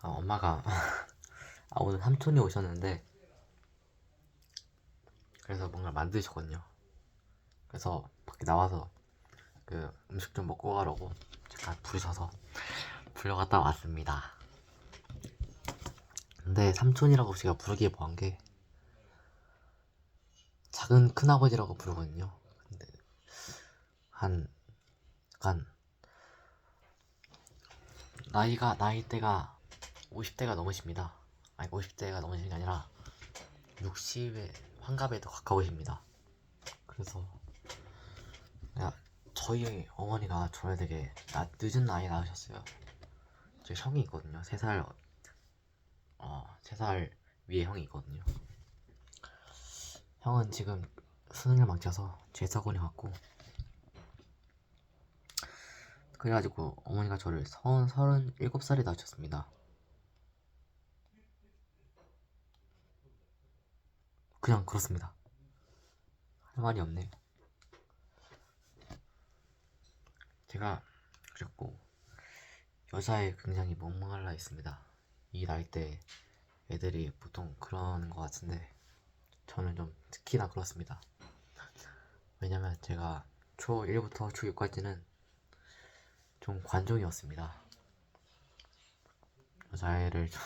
엄마가 오늘 삼촌이 오셨는데 그래서 뭔가 만드셨거든요. 그래서 밖에 나와서 그 음식 좀 먹고 가라고 제가 부르셔서 불려갔다 왔습니다. 근데 삼촌이라고 제가 부르기에 뭐한 게 작은 큰아버지라고 부르거든요. 근데 한 약간 나이대가 50대가 넘으십니다. 아니 50대가 넘으시는 게 아니라 60에 환갑에 더 가까우십니다. 그래서 야, 저희 어머니가 저를 되게 늦은 나이에 낳으셨어요. 제 형이 있거든요. 3살 위에 형이 있거든요. 형은 지금 수능을 망쳐서 재사고를 갖고 그래가지고 어머니가 저를 37살에 낳으셨습니다. 그냥 그렇습니다. 할 말이 없네요. 제가 그랬고 여자에 굉장히 멍멍할라 했습니다. 이 나이 때 애들이 보통 그러는 것 같은데 저는 좀 특히나 그렇습니다. 왜냐면 제가 초1부터 초6까지는 좀 관종이었습니다. 여자애를 좀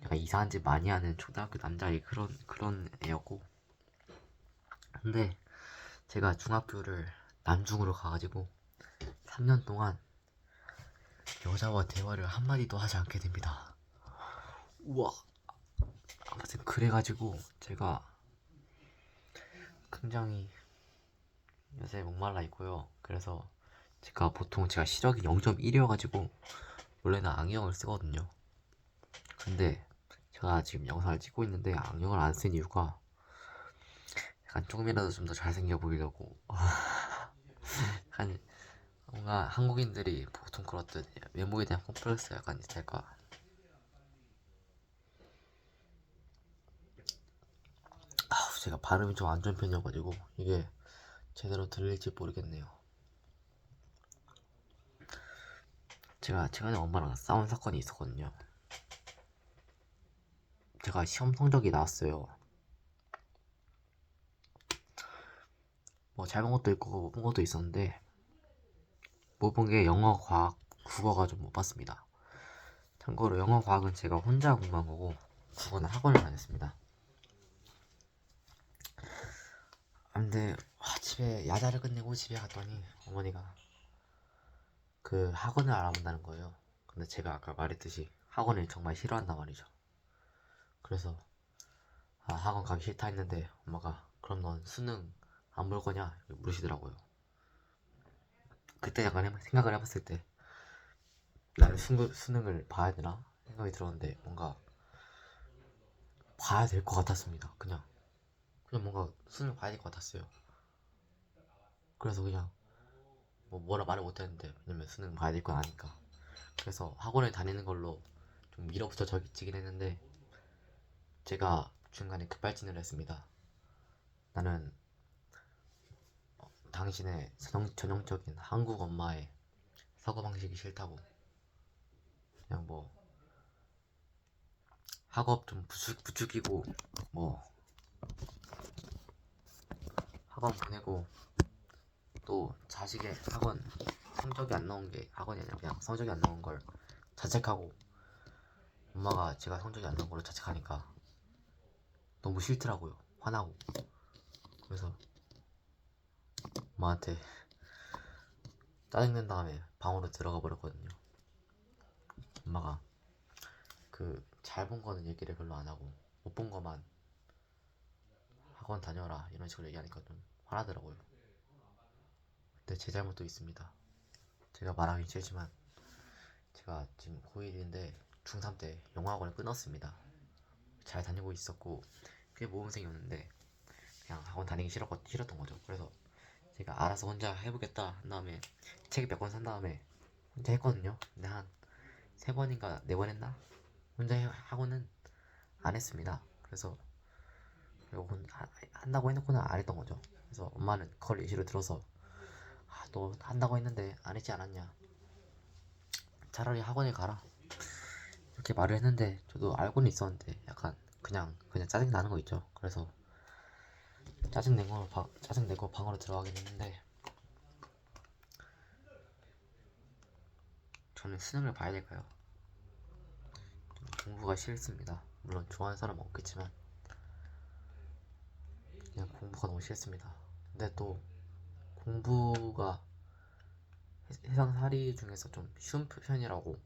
약간 이상한 짓 많이 하는 초등학교 남자애 그런 애였고, 근데 제가 중학교를 남중으로 가가지고 3년 동안 여자와 대화를 한마디도 하지 않게 됩니다. 우와. 아무튼 그래가지고 제가 굉장히 요새 목말라 있고요. 그래서 제가 시력이 0.1이어가지고 원래는 안경을 쓰거든요. 근데 제가 지금 영상을 찍고 있는데 안경을 안 쓴 이유가 약간 조금이라도 좀 더 잘생겨 보이려고. 약간 뭔가 한국인들이 보통 그렇듯 외모에 대한 콤플렉스가 약간 있을까. 제가 발음이 좀 안 좋은 편이어가지고 이게 제대로 들릴지 모르겠네요. 제가 최근에 엄마랑 싸운 사건이 있었거든요. 제가 시험 성적이 나왔어요. 뭐 잘 본 것도 있고 못 본 것도 있었는데 못 본 게 영어, 과학, 국어가 좀 못 봤습니다. 참고로 영어, 과학은 제가 혼자 공부한 거고 국어는 학원을 다녔습니다. 근데 집에 야자를 끝내고 집에 갔더니 어머니가 그 학원을 알아본다는 거예요. 근데 제가 아까 말했듯이 학원을 정말 싫어한단 말이죠. 그래서 학원 가기 싫다 했는데 엄마가 그럼 넌 수능 안 볼 거냐 물으시더라고요. 그때 약간 생각을 해봤을 때 나는 수능을 봐야 되나 생각이 들었는데 뭔가 봐야 될 것 같았습니다. 그냥 뭔가 수능 봐야 될 것 같았어요. 그래서 그냥 뭐라 말을 못했는데 왜냐면 수능 봐야 될 건 아니까. 그래서 학원을 다니는 걸로 좀 밀어붙여 적지긴 했는데 제가 중간에 급발진을 했습니다. 나는 당신의 전형적인 한국 엄마의 사고방식이 싫다고 그냥 뭐 학업 좀 부추기고 뭐 학원 보내고 또 자식의 학원 성적이 안 나온 게 학원이 아니라 그냥 성적이 안 나온 걸 자책하고 엄마가 제가 성적이 안 나온 걸 자책하니까 너무 싫더라고요. 화나고. 그래서 엄마한테 짜증낸 다음에 방으로 들어가 버렸거든요. 엄마가 그 잘 본 거는 얘기를 별로 안 하고 못 본 거만 학원 다녀라 이런 식으로 얘기하니까 좀 화나더라고요. 근데 제 잘못도 있습니다. 제가 말하기 싫지만 제가 지금 고1인데 중3 때 영어학원을 끊었습니다. 잘 다니고 있었고 꽤 모범생이었는데 그냥 학원 다니기 싫었던 거죠. 그래서 제가 알아서 혼자 해보겠다 한 다음에 책 몇 권 산 다음에 혼자 했거든요. 근데 한 3번인가 4번 했나? 혼자 하고는 안 했습니다. 그래서 한다고 해놓고는 안 했던 거죠. 그래서 엄마는 그걸 예시로 들어서 너 한다고 했는데 안 했지 않았냐? 차라리 학원에 가라. 그렇게 말을 했는데 저도 알고는 있었는데 약간 그냥 짜증 나는 거 있죠. 그래서 짜증 내고 방으로 들어가긴 했는데 저는 수능을 봐야 될까요? 공부가 싫습니다. 물론 좋아하는 사람은 없겠지만 그냥 공부가 너무 싫습니다. 근데 또 공부가 세상살이 중에서 좀 쉬운 편이라고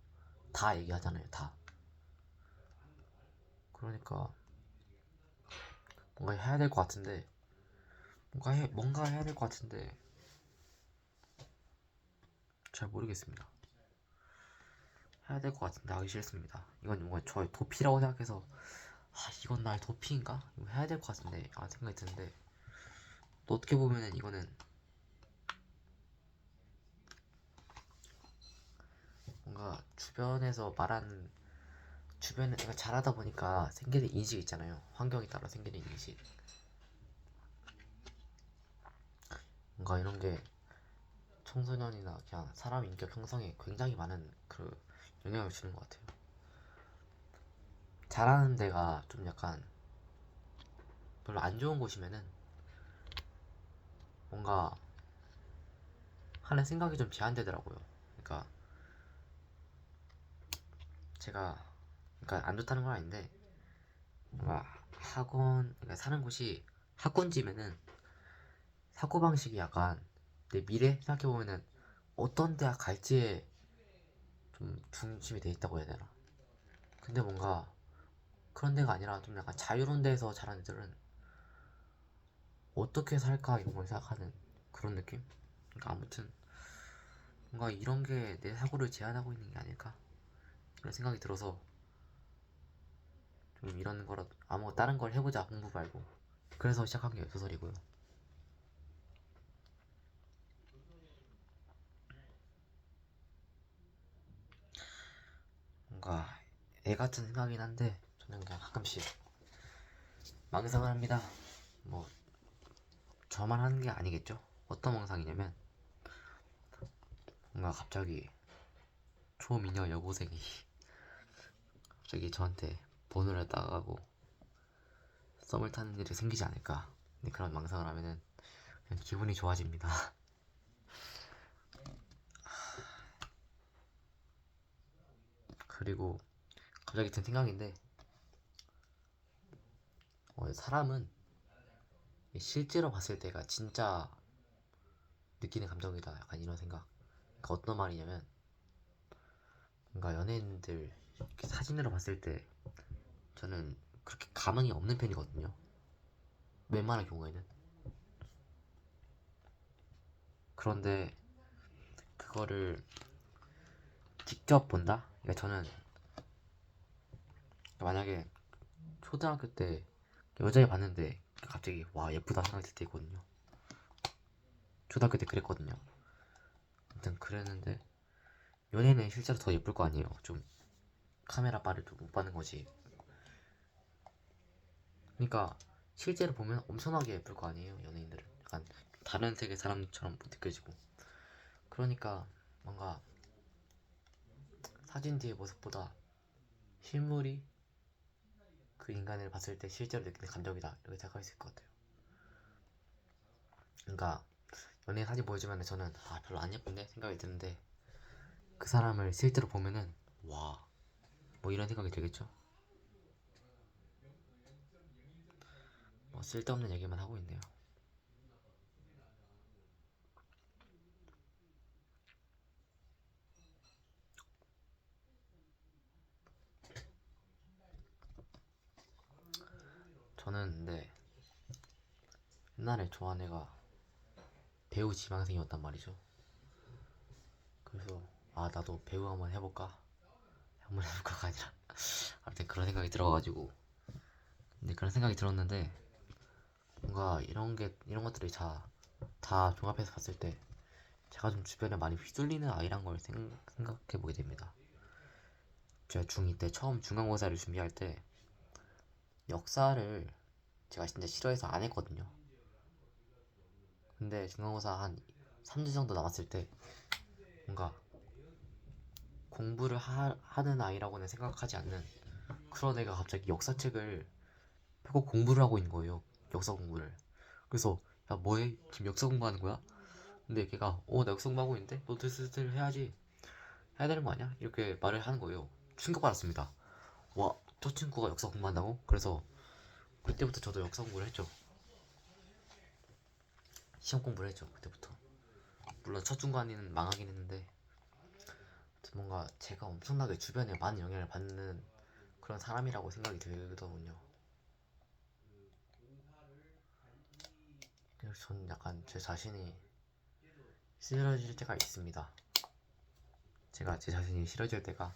다 얘기하잖아요. 다. 그러니까 뭔가 해야 될 것 같은데 뭔가 해야 될 것 같은데 잘 모르겠습니다. 해야 될 것 같은데 하기 싫습니다. 이건 뭔가 저의 도피라고 생각해서 이건 나의 도피인가? 이거 해야 될 것 같은데 생각이 드는데 또 어떻게 보면은 이거는 뭔가 주변에서 말하는 주변에 내가 잘하다 보니까 생기는 인식 있잖아요. 환경에 따라 생기는 인식. 뭔가 이런 게 청소년이나 그냥 사람 인격 형성에 굉장히 많은 그 영향을 주는 것 같아요. 잘하는 데가 좀 약간 별로 안 좋은 곳이면은 뭔가 하는 생각이 좀 제한되더라고요. 그러니까 제가 그러니까 안 좋다는 건 아닌데 뭔가 그러니까 사는 곳이 학군지면은 사고방식이 약간 내 미래 생각해보면은 어떤 대학 갈지에 좀 중심이 돼 있다고 해야 되나. 근데 뭔가 그런 데가 아니라 좀 약간 자유로운 데서 자란 애들은 어떻게 살까 이런 걸 생각하는 그런 느낌? 그러니까 아무튼 뭔가 이런 게 내 사고를 제한하고 있는 게 아닐까 이런 생각이 들어서 좀 이런 거라 아무 다른 걸 해보자 공부 말고 그래서 시작한 게 웹소설이고요. 뭔가 애 같은 생각이긴 한데 저는 그냥 가끔씩 망상을 합니다. 뭐 저만 하는 게 아니겠죠? 어떤 망상이냐면 뭔가 갑자기 초미녀 여고생이 갑자기 저한테 번호를 따가고 썸을 타는 일이 생기지 않을까. 근데 그런 망상을 하면은 그냥 기분이 좋아집니다. 그리고 갑자기 든 생각인데 사람은 실제로 봤을 때가 진짜 느끼는 감정이다. 약간 이런 생각. 그러니까 어떤 말이냐면 뭔가 연예인들 이렇게 사진으로 봤을 때 저는 그렇게 감흥이 없는 편이거든요. 웬만한 경우에는. 그런데 그거를 직접 본다? 그러니까 저는 만약에 초등학교 때 여자애 봤는데 갑자기 와 예쁘다 생각이 들 때 있거든요. 초등학교 때 그랬거든요. 아무튼 그랬는데 연예인은 실제로 더 예쁠 거 아니에요. 좀 카메라 빨을 좀 못 받는 거지. 그러니까 실제로 보면 엄청나게 예쁠 거 아니에요. 연예인들은 약간 다른 세계 사람처럼 느껴지고. 그러니까 뭔가 사진 뒤의 모습보다 실물이 그 인간을 봤을 때 실제로 느끼는 감정이다 이렇게 생각할 수 있을 것 같아요. 그러니까 연예인 사진 보여주면 저는 별로 안 예쁜데 생각이 드는데 그 사람을 실제로 보면은 와 뭐 이런 생각이 들겠죠. 뭐 쓸데없는 얘기만 하고 있네요. 저는 근데 옛날에 좋아한 애가 배우 지망생이었단 말이죠. 그래서 나도 배우 한번 해볼까가 아니라 아무튼 그런 생각이 들어가지고 근데 그런 생각이 들었는데 뭔가 이런 것들이 다 종합해서 봤을 때 제가 좀 주변에 많이 휘둘리는 아이란 걸 생각해 보게 됩니다. 제가 중2 때 처음 중간고사를 준비할 때 역사를 제가 진짜 싫어해서 안 했거든요. 근데 중간고사 한 3주 정도 남았을 때 뭔가 공부를 하는 아이라고는 생각하지 않는 그런 애가 갑자기 역사책을 펴고 공부를 하고 있는 거예요. 역사 공부를. 그래서 야 뭐해? 지금 역사 공부하는 거야? 근데 걔가 나 역사 공부하고 있는데 너도 슬슬 해야지. 해야 되는 거 아니야? 이렇게 말을 하는 거예요. 충격받았습니다. 와, 저 친구가 역사 공부한다고? 그래서 그때부터 저도 역사 공부를 했죠. 시험 공부를 했죠. 그때부터. 물론 첫 중간에는 망하긴 했는데 뭔가 제가 엄청나게 주변에 많은 영향을 받는 그런 사람이라고 생각이 들더군요. 그래서 저는 약간 제 자신이 싫어질 때가 있습니다. 제가 제 자신이 싫어질 때가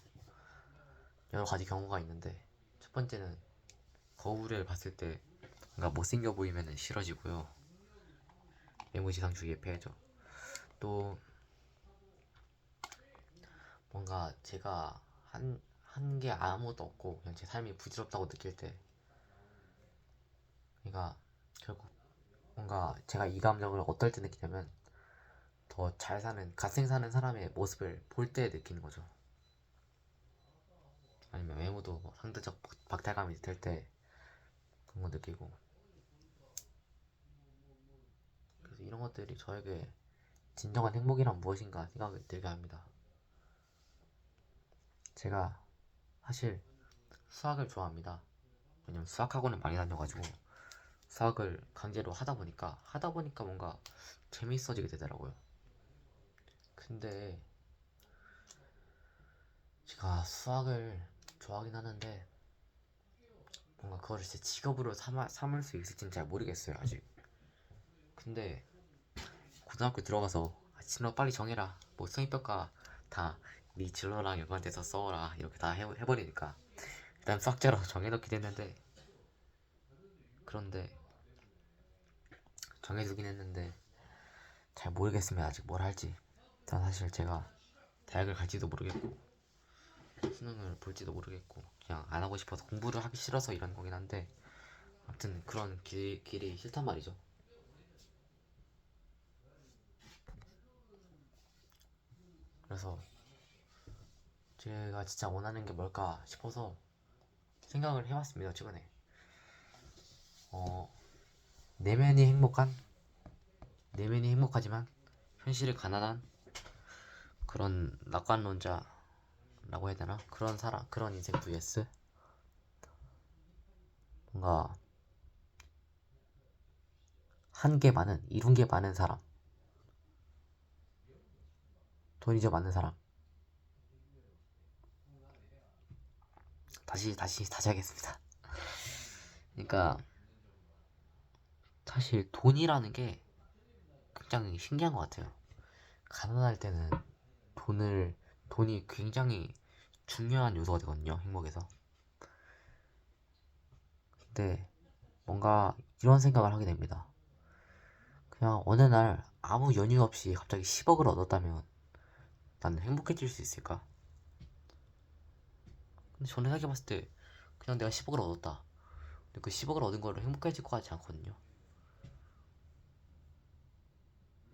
여러 가지 경우가 있는데 첫 번째는 거울을 봤을 때 뭔가 못생겨 보이면 싫어지고요. 외모지상주의에 패하죠. 또 뭔가 제가 한 게 아무것도 없고 그냥 제 삶이 부질없다고 느낄 때 그러니까 결국 뭔가 제가 이 감정을 어떨 때 느끼냐면 더 잘 사는 갓생 사는 사람의 모습을 볼 때 느끼는 거죠. 아니면 외모도 뭐 상대적 박탈감이 들 때 그런 거 느끼고 그래서 이런 것들이 저에게 진정한 행복이란 무엇인가 생각이 들게 합니다. 제가 사실 수학을 좋아합니다. 왜냐면 수학학원을 많이 다녀가지고 수학을 강제로 하다 보니까 뭔가 재밌어지게 되더라고요. 근데 제가 수학을 좋아하긴 하는데 뭔가 그거를 제 직업으로 삼을 수 있을지는 잘 모르겠어요 아직. 근데 고등학교 들어가서 진로 빨리 정해라 뭐 성인평가 다 네 진로랑 연관돼서 써라 이렇게 다 해버리니까 일단 수학자로 정해놓긴 했는데 그런데 정해두긴 했는데 잘 모르겠으면 아직 뭘 할지. 일단 사실 제가 대학을 갈지도 모르겠고 수능을 볼지도 모르겠고 그냥 안 하고 싶어서 공부를 하기 싫어서 이런 거긴 한데 아무튼 그런 길이 싫단 말이죠. 그래서 제가 진짜 원하는 게 뭘까 싶어서 생각을 해봤습니다 최근에. 어, 내면이 행복한 내면이 행복하지만 현실이 가난한 그런 낙관론자라고 해야 되나? 그런 사람 그런 인생 vs 뭔가 한 게 많은 이룬 게 많은 사람, 돈이 좀 많은 사람. 다시 하겠습니다. 그러니까 사실 돈이라는 게 굉장히 신기한 것 같아요. 가난할 때는 돈을 돈이 굉장히 중요한 요소가 되거든요 행복에서. 근데 뭔가 이런 생각을 하게 됩니다. 그냥 어느 날 아무 연유 없이 갑자기 10억을 얻었다면 나는 행복해질 수 있을까? 근데 저는 생각해봤을 때 그냥 내가 10억을 얻었다. 근데 그 10억을 얻은 거를 행복해질 것 같지 않거든요.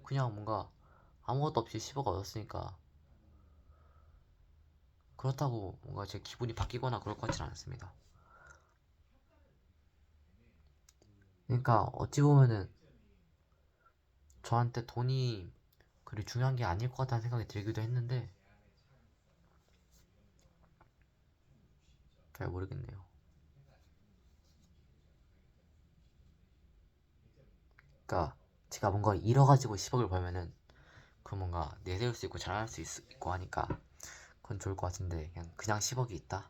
그냥 뭔가 아무것도 없이 10억 얻었으니까 그렇다고 뭔가 제 기분이 바뀌거나 그럴 것 같지는 않습니다. 그러니까 어찌 보면은 저한테 돈이 그리 중요한 게 아닐 것 같다는 생각이 들기도 했는데 잘 모르겠네요. 그러니까 제가 뭔가 잃어가지고 10억을 벌면은 그 뭔가 내세울 수 있고 자랑할 수 있고 하니까 그건 좋을 것 같은데 그냥 10억이 있다?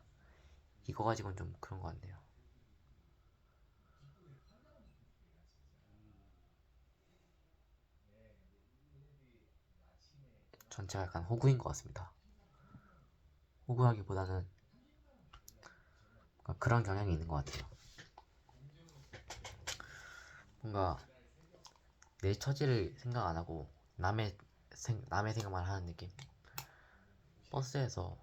이거 가지고는 좀 그런 것 같네요. 전체가 약간 호구인 것 같습니다. 호구하기보다는 그런 경향이 있는 것 같아요. 뭔가 내 처지를 생각 안 하고 남의 생각만 하는 느낌. 버스에서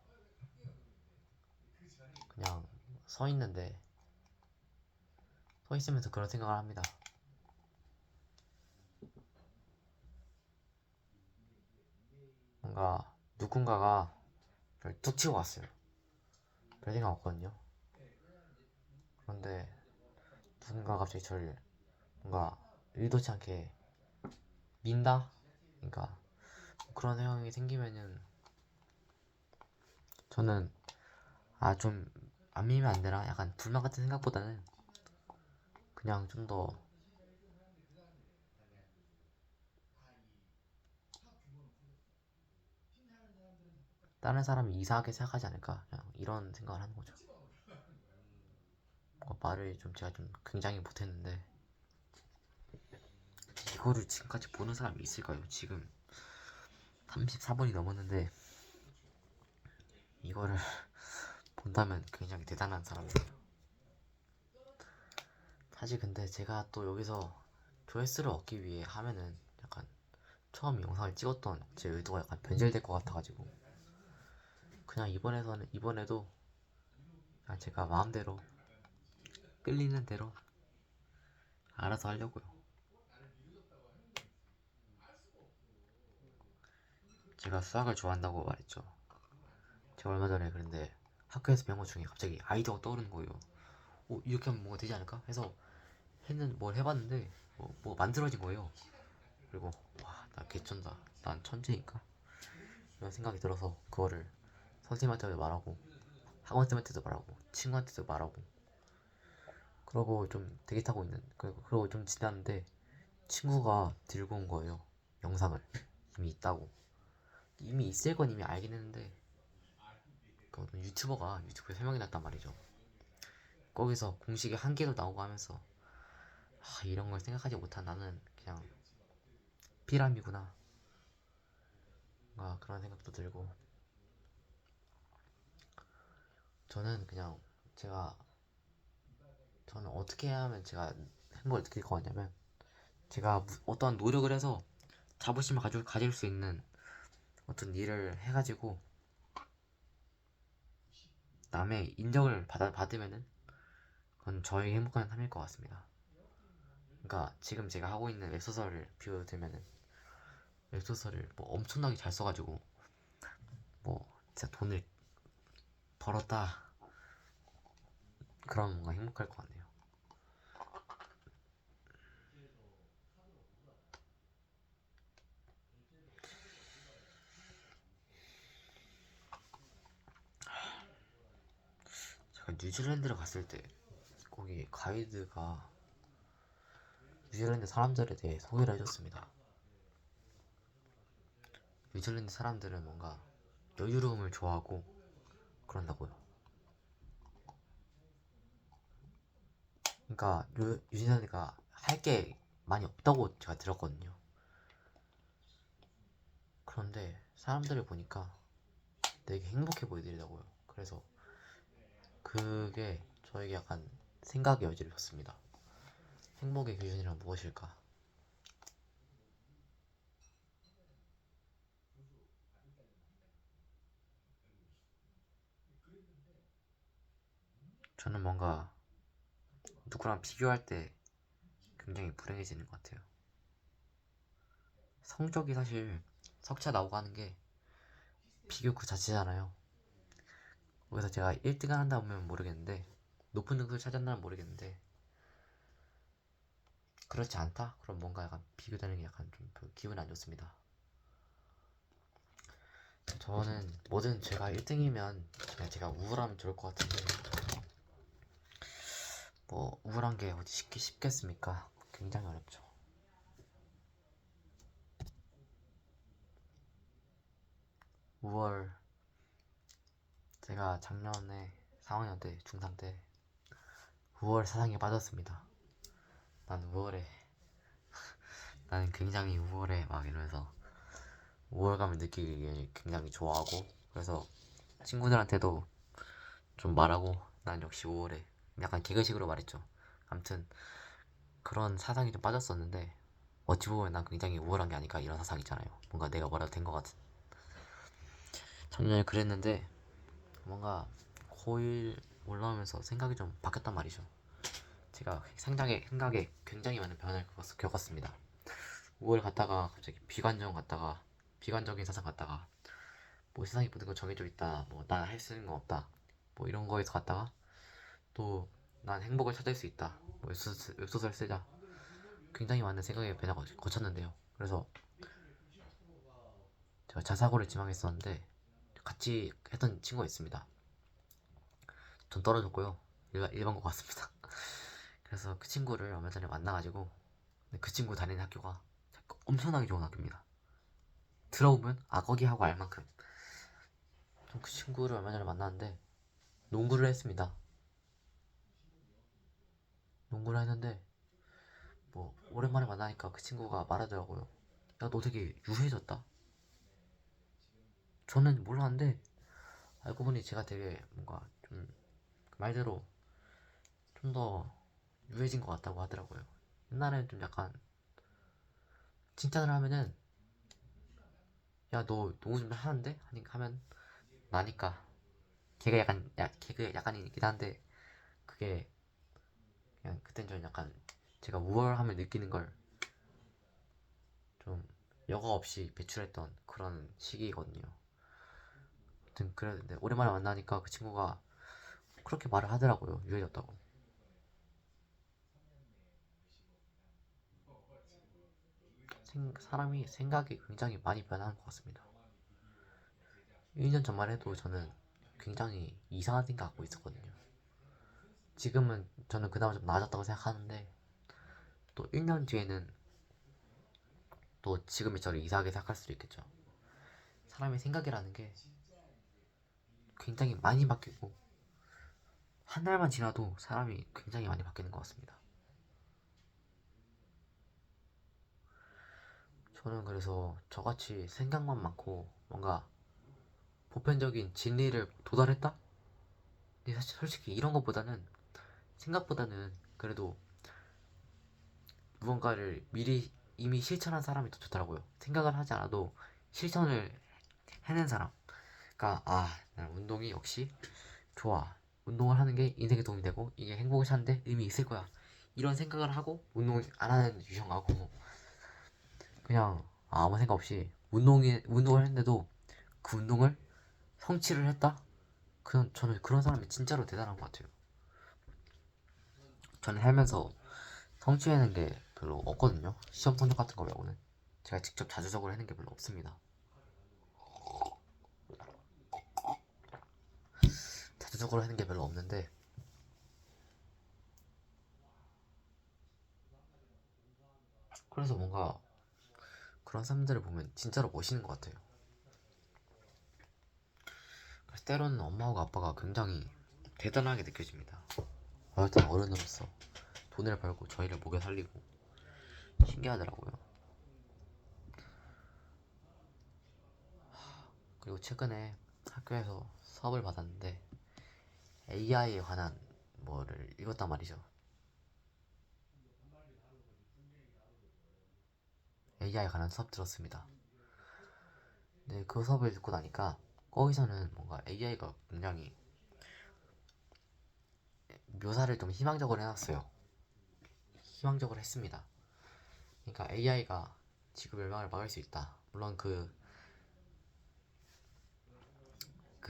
그냥 서 있는데 서 있으면서 그런 생각을 합니다. 뭔가 누군가가 저를 툭 치고 왔어요. 별 생각 없거든요. 그런데 누군가 갑자기 저를 뭔가 의도치 않게 민다? 그러니까 그런 상황이 생기면은 저는 좀 안 밀면 안 되나? 약간 불만 같은 생각보다는 그냥 좀 더 다른 사람이 이상하게 생각하지 않을까? 그냥 이런 생각을 하는 거죠. 말을 좀 제가 좀 굉장히 못했는데 이거를 지금까지 보는 사람이 있을까요? 지금 34분이 넘었는데 이거를 본다면 굉장히 대단한 사람이에요. 사실 근데 제가 또 여기서 조회수를 얻기 위해 하면은 약간 처음 영상을 찍었던 제 의도가 약간 변질될 것 같아가지고 그냥 이번에도 그냥 제가 마음대로 끌리는 대로 알아서 하려고요. 제가 수학을 좋아한다고 말했죠. 제가 얼마 전에 그런데 학교에서 배운 것 중에 갑자기 아이디어가 떠오르는 거예요. 이렇게 하면 뭐가 되지 않을까? 해서 했는 뭘 해봤는데 뭐 만들어진 거예요. 그리고 와, 나 개쩐다. 난 천재니까. 이런 생각이 들어서 그거를 선생님한테도 말하고 학원쌤한테도 말하고 친구한테도 말하고 그러고 좀 대기 타고 있는 그러고 좀 지났는데 친구가 들고 온 거예요. 영상을 이미 있다고. 이미 있을 건 이미 알긴 했는데 그 어떤 유튜버가 유튜브에 설명이 났단 말이죠. 거기서 공식의 한계도 나오고 하면서 이런 걸 생각하지 못한 나는 그냥 피라미구나. 그런 생각도 들고 저는 그냥 제가 저는 어떻게 하면 제가 행복을 느낄 것 같냐면 제가 어떠한 노력을 해서 자부심을 가질 수 있는 어떤 일을 해가지고 남의 인정을 받으면은 그건 저에게 행복한 삶일 것 같습니다. 그러니까 지금 제가 하고 있는 웹소설을 비유 들면은 웹소설을 뭐 엄청나게 잘 써가지고 뭐 진짜 돈을 벌었다 그럼 뭔가 행복할 것 같네요. 제가 뉴질랜드를 갔을 때 거기 가이드가 뉴질랜드 사람들에 대해 소개를 해줬습니다. 뉴질랜드 사람들은 뭔가 여유로움을 좋아하고 그런다고요. 그러니까 뉴질랜드가 할 게 많이 없다고 제가 들었거든요. 그런데 사람들을 보니까 되게 행복해 보이더라고요. 그래서 그게 저에게 약간 생각의 여지를 줬습니다. 행복의 기준이란 무엇일까? 저는 뭔가 누구랑 비교할 때 굉장히 불행해지는 것 같아요. 성적이 사실 석차 나오고 하는 게 비교 그 자체잖아요. 거기서 제가 1등을 한다 보면 모르겠는데 높은 등수를 찾았나는 모르겠는데 그렇지 않다? 그럼 뭔가 약간 비교되는 게 약간 좀 기분이 안 좋습니다. 저는 뭐든 제가 1등이면 제가 우울하면 좋을 것 같은데 뭐 우울한 게 어디 쉽겠습니까? 굉장히 어렵죠. 우월 제가 작년에 4학년 때 중3 때 우월 사상에 빠졌습니다. 난 우월해. 나는 굉장히 우월해 막 이러면서 우월감을 느끼기 굉장히 좋아하고 그래서 친구들한테도 좀 말하고 난 역시 우월해 약간 개그식으로 말했죠. 아무튼 그런 사상이 좀 빠졌었는데 어찌 보면 난 굉장히 우월한 게 아닐까 이런 사상 있잖아요. 뭔가 내가 뭐라도 된 것 같은. 작년에 그랬는데 뭔가 고1 올라오면서 생각이 좀 바뀌었단 말이죠. 제가 생각에 굉장히 많은 변화를 겪었습니다. 5월 갔다가 갑자기 비관적인 사상 갔다가 뭐 세상의 모든 건 정해져 있다, 뭐 난 할 수 있는 건 없다, 뭐 이런 거에서 갔다가 또 난 행복을 찾을 수 있다, 뭐 웹소설 쓰자, 굉장히 많은 생각의 변화가 거쳤는데요. 그래서 제가 자사고를 지망했었는데 같이 했던 친구가 있습니다. 전 떨어졌고요. 일반고 갔습니다. 그래서 그 친구를 얼마 전에 만나가지고, 그 친구 다니는 학교가 엄청나게 좋은 학교입니다. 들어보면 거기 하고 알 만큼. 그 친구를 얼마 전에 만났는데 농구를 했습니다. 농구를 했는데 뭐 오랜만에 만나니까 그 친구가 말하더라고요. 야, 너 되게 유해졌다. 저는 몰랐는데 알고 보니 제가 되게 뭔가 좀 그 말대로 좀 더 유해진 것 같다고 하더라고요. 옛날에는 좀 약간 칭찬을 하면은 야, 너 농구 좀 하는데? 하면 나니까 걔가 약간 걔가 약간이긴 한데 그게 그냥 그땐 좀 약간 제가 우월함을 느끼는 걸 좀 여과 없이 배출했던 그런 시기거든요. 아무튼 그랬는데 오랜만에 만나니까 그 친구가 그렇게 말을 하더라고요. 유해졌다고. 사람이 생각이 굉장히 많이 변하는 것 같습니다. 1년 전만 해도 저는 굉장히 이상한 생각 갖고 있었거든요. 지금은 저는 그나마 좀 나아졌다고 생각하는데 또 1년 뒤에는 또 지금의 저를 이상하게 생각할 수도 있겠죠. 사람의 생각이라는 게 굉장히 많이 바뀌고 한 달만 지나도 사람이 굉장히 많이 바뀌는 것 같습니다. 저는 그래서 저같이 생각만 많고 뭔가 보편적인 진리를 도달했다? 근데 사실 솔직히 이런 것보다는 생각보다는 그래도 무언가를 미리 이미 실천한 사람이 더 좋더라고요. 생각을 하지 않아도 실천을 해낸 사람. 그러니까 나는 운동이 역시 좋아. 운동을 하는 게 인생에 도움이 되고 이게 행복을 찾는데 의미 있을 거야. 이런 생각을 하고 운동을 안 하는 유형하고 그냥 아무 생각 없이 운동을 했는데도 그 운동을 성취를 했다? 저는 그런 사람이 진짜로 대단한 것 같아요. 저는 살면서 성취하는 게 별로 없거든요. 시험 성적 같은 거 말고는 제가 직접 자주적으로 하는 게 별로 없습니다. 자주적으로 하는 게 별로 없는데 그래서 뭔가 그런 사람들을 보면 진짜로 멋있는 것 같아요. 그래서 때로는 엄마하고 아빠가 굉장히 대단하게 느껴집니다. 어쨌든 어른으로서 돈을 벌고 저희를 먹여 살리고 신기하더라고요. 그리고 최근에 학교에서 수업을 받았는데 AI에 관한 뭐를 읽었단 말이죠. AI에 관한 수업 들었습니다. 근데 그 수업을 듣고 나니까 거기서는 뭔가 AI가 굉장히 묘사를 좀 희망적으로 해놨어요. 희망적으로 했습니다. 그러니까 AI가 지구 멸망을 막을 수 있다. 물론 그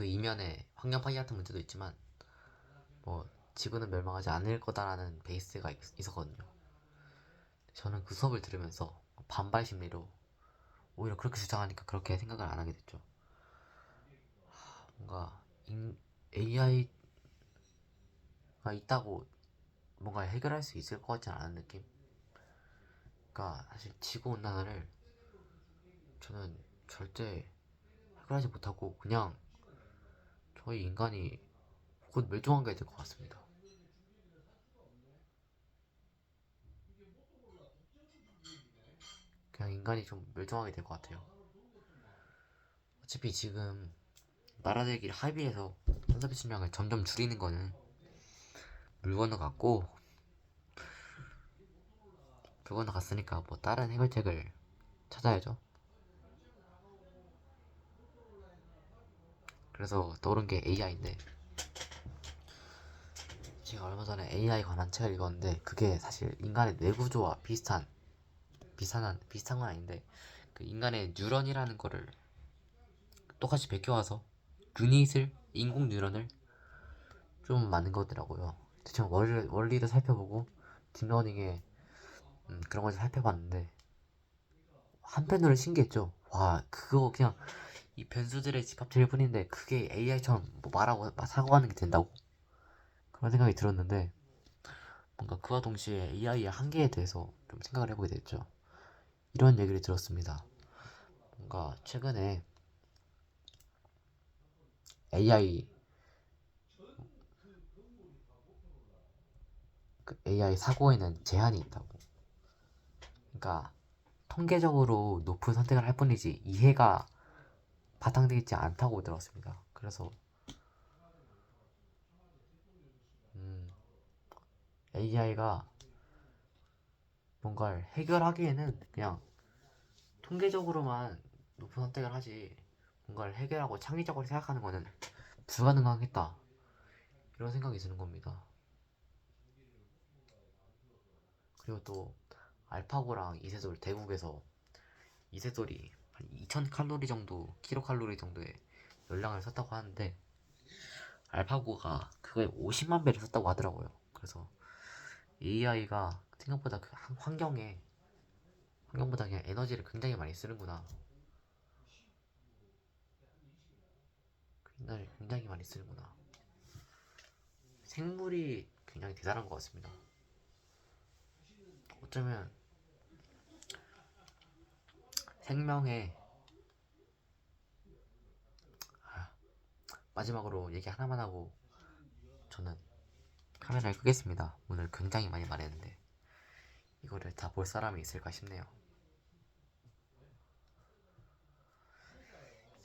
이면에 환경 파괴 같은 문제도 있지만 뭐 지구는 멸망하지 않을 거다라는 베이스가 있었거든요. 저는 그 수업을 들으면서 반발 심리로 오히려 그렇게 주장하니까 그렇게 생각을 안 하게 됐죠. 뭔가 AI가 있다고 뭔가 해결할 수 있을 것 같지 않은 느낌? 그러니까 사실 지구 온난화를 저는 절대 해결하지 못하고 그냥 저희 인간이 곧 멸종하게 될 것 같습니다. 그냥 인간이 좀 멸종하게 될 것 같아요. 어차피 지금 나라들끼리 합의해서 탄소배출량을 점점 줄이는 거는 물 건너갔고 물 건너갔으니까 뭐 다른 해결책을 찾아야죠. 그래서 떠오른 게 AI인데 제가 얼마 전에 AI 관한 책을 읽었는데 그게 사실 인간의 뇌구조와 비슷한 건 아닌데 그 인간의 뉴런이라는 거를 똑같이 베껴와서 유닛을 인공 뉴런을 좀 만든 거더라고요. 대충 원리도 살펴보고 딥러닝에 그런 걸 살펴봤는데 한편으로 신기했죠. 와 그거 그냥 이 변수들의 집합체일 뿐인데 그게 AI처럼 뭐 말하고 사고하는 게 된다고? 그런 생각이 들었는데 뭔가 그와 동시에 AI의 한계에 대해서 좀 생각을 해보게 됐죠. 이런 얘기를 들었습니다. 뭔가 최근에 AI AI 사고에는 제한이 있다고. 그러니까 통계적으로 높은 선택을 할 뿐이지 이해가 바탕되어 있지 않다고 들었습니다. 그래서 AI가 뭔가를 해결하기에는 그냥 통계적으로만 높은 선택을 하지 뭔가를 해결하고 창의적으로 생각하는 거는 불가능하겠다 이런 생각이 드는 겁니다. 그리고 또 알파고랑 이세돌 대국에서 이세돌이 한 2000칼로리 정도 킬로칼로리 정도의 열량을 썼다고 하는데 알파고가 그거에 50만 배를 썼다고 하더라고요. 그래서 AI가 생각보다 그 환경보다 그냥 에너지를 굉장히 많이 쓰는구나. 굉장히 많이 쓰는구나. 생물이 굉장히 대단한 것 같습니다. 어쩌면 생명의 마지막으로 얘기 하나만 하고 저는 카메라를 끄겠습니다. 오늘 굉장히 많이 말했는데 이거를 다 볼 사람이 있을까 싶네요.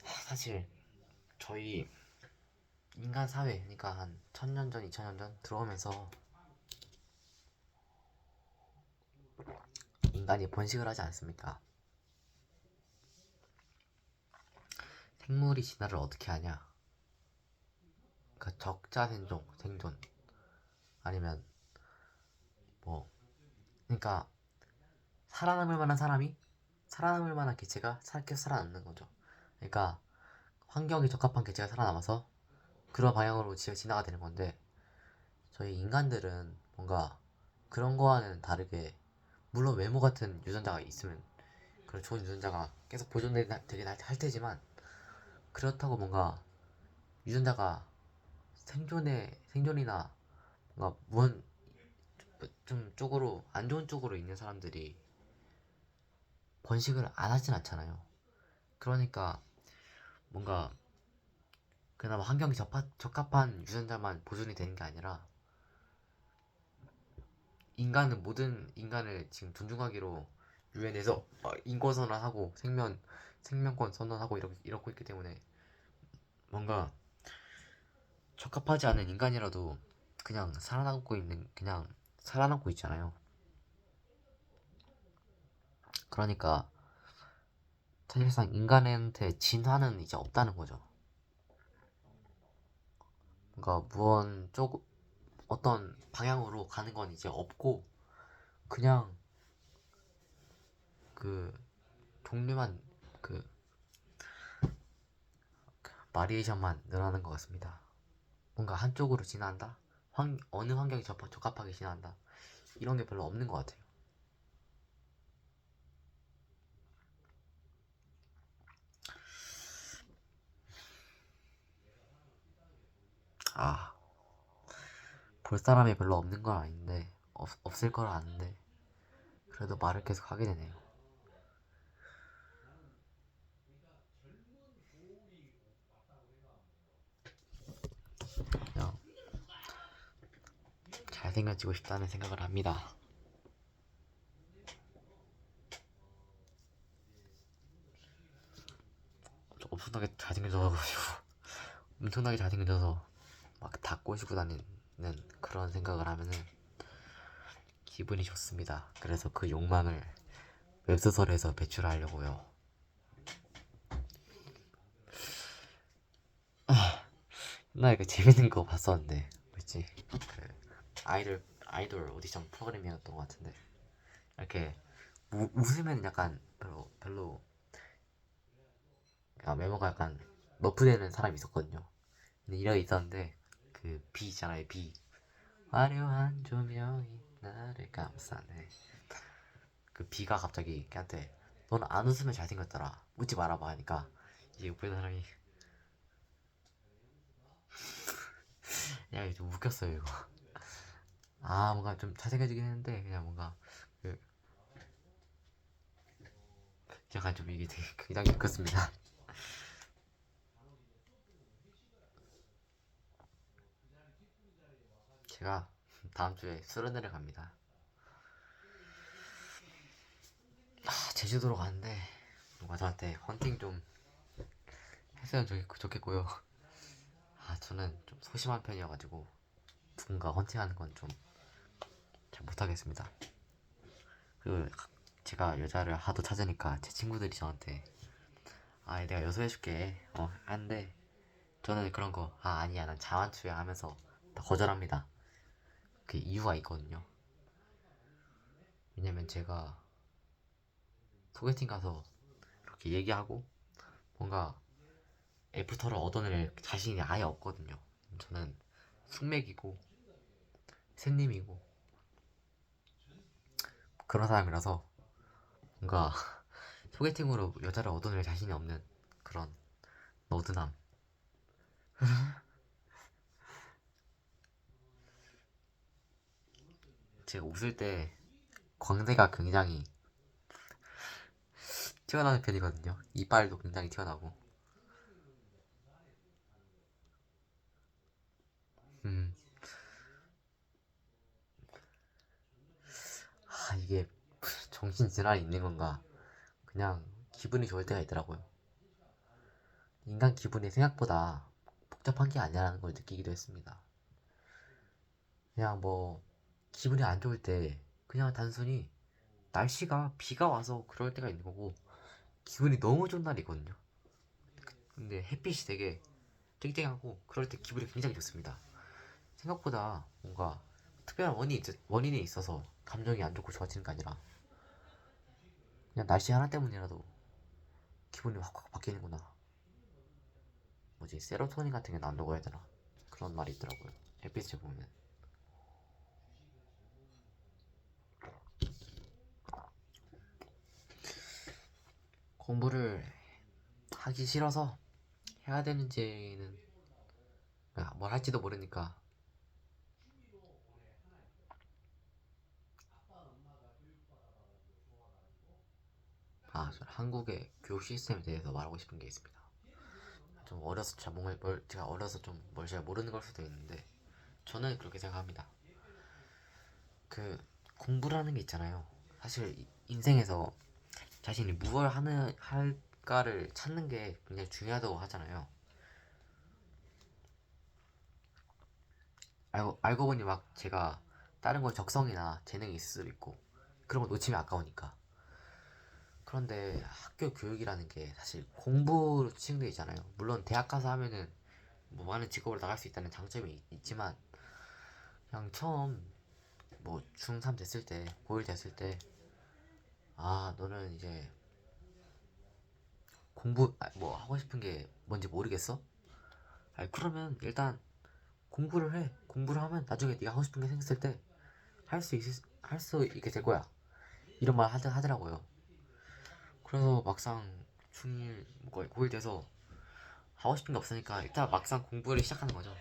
사실 저희 인간 사회 그러니까 한 1000년 전, 2000년 전 들어오면서 인간이 번식을 하지 않습니까? 생물이 진화를 어떻게 하냐? 그 적자 생존 아니면 뭐 그러니까 살아남을 만한 사람이 살아남을 만한 개체가 계속 살아남는 거죠. 그러니까 환경이 적합한 개체가 살아남아서 그런 방향으로 진화가 되는 건데 저희 인간들은 뭔가 그런 거와는 다르게 물론 외모 같은 유전자가 있으면 그런 좋은 유전자가 계속 보존되긴 할 테지만 그렇다고 뭔가 유전자가 생존이나 뭔가 좀 쪽으로 안 좋은 쪽으로 있는 사람들이 번식을 안 하진 않잖아요. 그러니까 뭔가 그나마 환경이 적합한 유전자만 보존이 되는 게 아니라 인간은 모든 인간을 지금 존중하기로 유엔에서 인권 선언하고 생명권 선언하고 이러고 있기 때문에 뭔가 적합하지 않은 인간이라도 그냥 살아남고 있잖아요. 그러니까 사실상 인간한테 진화는 이제 없다는 거죠. 뭔가 어떤 방향으로 가는 건 이제 없고 그냥 그 종류만 그 바리에이션만 늘어나는 것 같습니다. 뭔가 한쪽으로 진화한다? 어느 환경이 적합하게 진화한다? 이런 게 별로 없는 것 같아요. 아, 볼 사람이 별로 없는 건 아닌데, 없을 걸 아는데, 그래도 말을 계속 하게 되네요. 그냥 잘생겨지고 싶다는 생각을 합니다. 엄청나게 잘생겨져가지고, 엄청나게 잘생겨져서 막 다 꼬시고 다니는 그런 생각을 하면은 기분이 좋습니다. 그래서 그 욕망을 웹소설에서 배출하려고요. 나 이거 재밌는 거 봤었는데, 뭐지? 그 아이돌 오디션 프로그램이었던 것 같은데, 이렇게 웃으면 약간 별로 외모가 약간 너프되는 사람이 있었거든요. 근데 이러고 있었는데 그 비 있잖아요. 비. 화려한 조명이 나를 감싸네. 그 비가 갑자기 걔한테 넌 안 웃으면 잘생겼더라. 웃지 말아봐 하니까 이제 옆에 있는 사람이 야 이거 좀 웃겼어요 이거. 아 뭔가 좀 잘생겨지긴 했는데 그냥 뭔가 그 약간 좀 이게 되게 굉장히 웃겼습니다. 제가 다음 주에 수련회를 갑니다. 제주도로 가는데 뭔가 저한테 헌팅 좀 했으면 좋겠고요. 저는 좀 소심한 편이어가지고 누군가 헌팅하는 건 좀 잘 못하겠습니다. 그 제가 여자를 하도 찾으니까 제 친구들이 저한테 내가 여소해줄게 하는데 저는 그런 거 아니야 난 자만추야 하면서 다 거절합니다. 그 이유가 있거든요. 왜냐면 제가 소개팅 가서 이렇게 얘기하고 뭔가 애프터를 얻어낼 자신이 아예 없거든요. 저는 숙맥이고 샌님이고 그런 사람이라서 뭔가 소개팅으로 여자를 얻어낼 자신이 없는 그런 너드남. 제가 웃을 때 광대가 굉장히 튀어나오는 편이거든요. 이빨도 굉장히 튀어나오고. 음, 이게 정신질환이 있는 건가? 그냥 기분이 좋을 때가 있더라고요. 인간 기분이 생각보다 복잡한 게 아니라는 걸 느끼기도 했습니다. 그냥 뭐 기분이 안 좋을 때 그냥 단순히 날씨가 비가 와서 그럴 때가 있는 거고 기분이 너무 좋은 날이 있거든요. 근데 햇빛이 되게 쨍쨍하고 그럴 때 기분이 굉장히 좋습니다. 생각보다 뭔가 특별한 원인이 있어서 감정이 안 좋고 좋아지는 게 아니라 그냥 날씨 하나 때문이라도 기분이 확 바뀌는구나. 뭐지 세로토닌 같은 게 나온다고 해야 되나? 그런 말이 있더라고요. 햇빛을 보면. 공부를 하기 싫어서 해야 되는지는 뭘 할지도 모르니까 저는 한국의 교육 시스템에 대해서 말하고 싶은 게 있습니다. 좀 어려서 제가 어려서 좀 뭘 잘 모르는 걸 수도 있는데 저는 그렇게 생각합니다. 그 공부라는 게 있잖아요. 사실 인생에서 자신이 무엇을 할까를 찾는 게 굉장히 중요하다고 하잖아요. 알고 보니 막 제가 다른 건 적성이나 재능이 있을 수도 있고 그런 거 놓치면 아까우니까. 그런데 학교 교육이라는 게 사실 공부로 치중되어 있잖아요. 물론 대학 가서 하면은 뭐 많은 직업으로 나갈 수 있다는 장점이 있지만 그냥 처음 뭐 중3 됐을 때, 고1 됐을 때 너는 이제 뭐 하고 싶은 게 뭔지 모르겠어? 그러면 일단 공부를 해. 공부를 하면 나중에 네가 하고 싶은 게 생겼을 때 할 수 있게 될 거야. 이런 말 하더라고요. 그래서 막상 중1, 거의 고1 돼서 하고 싶은 게 없으니까 일단 막상 공부를 시작하는 거죠.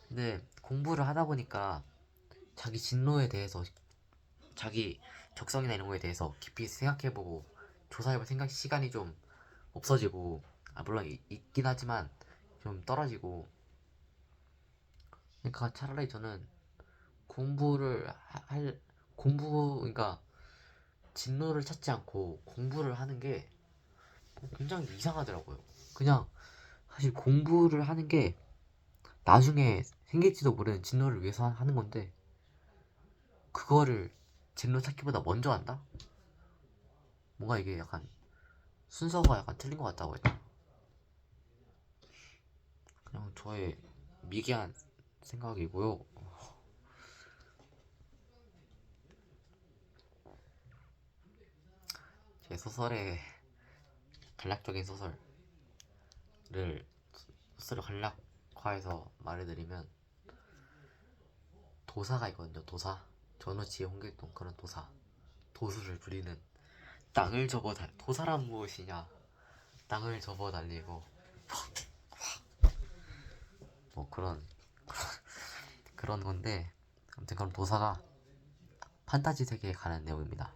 근데 공부를 하다 보니까 자기 진로에 대해서 자기 적성이나 이런 거에 대해서 깊이 생각해보고 조사해볼 생각 시간이 좀 없어지고 물론 있긴 하지만 좀 떨어지고 그러니까 차라리 저는 공부를 할 그러니까 진로를 찾지 않고 공부를 하는 게 굉장히 이상하더라고요. 그냥 사실 공부를 하는 게 나중에 생길지도 모르는 진로를 위해서 하는 건데 그거를 진로 찾기보다 먼저 한다? 뭔가 이게 약간 순서가 약간 틀린 것 같다고 해야 되나? 그냥 저의 미개한 생각이고요. 제 소설의 간략적인 소설 소설을 간략화해서 말해드리면 도사가 있거든요. 도사. 전우치의 홍길동 그런 도사. 도수를 부리는 땅을 접어 달 도사란 무엇이냐? 땅을 접어 달리고 뭐 그런 건데 아무튼 그런 도사가 판타지 세계에 가는 내용입니다.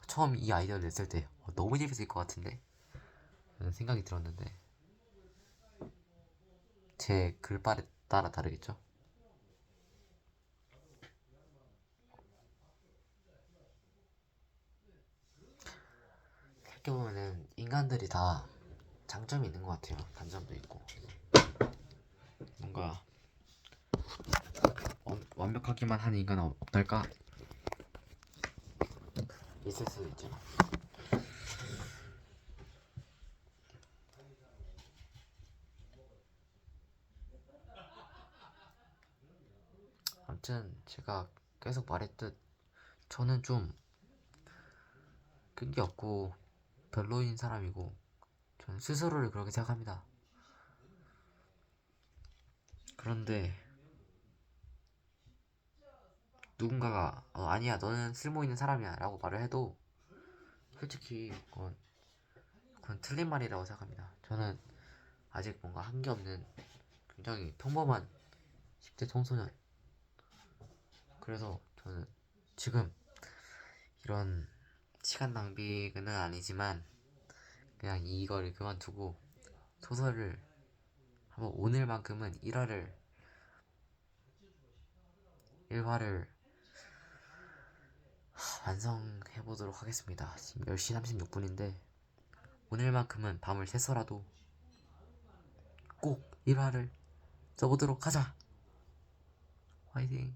처음 이 아이디어를 냈을 때 너무 재밌을 것 같은데 라는 생각이 들었는데 제 글발에 따라 다르겠죠? 생각해보면은 인간들이 다 장점이 있는 것 같아요. 단점도 있고 뭔가 완벽하기만 한 인간은 없달까? 있을 수도 있죠. 아무튼 제가 계속 말했듯 저는 좀 끈기 없고 별로인 사람이고 저는 스스로를 그렇게 생각합니다. 그런데 누군가가 아니야 너는 쓸모 있는 사람이야 라고 말을 해도 솔직히 그건 틀린 말이라고 생각합니다. 저는 아직 뭔가 한 게 없는 굉장히 평범한 10대 청소년. 그래서 저는 지금 이런 시간 낭비는 아니지만 그냥 이걸 그만두고 소설을 한번 오늘만큼은 1화를 완성해보도록 하겠습니다. 지금 10시 36분인데 오늘만큼은 밤을 새서라도 꼭 1화를 써보도록 하자. 화이팅.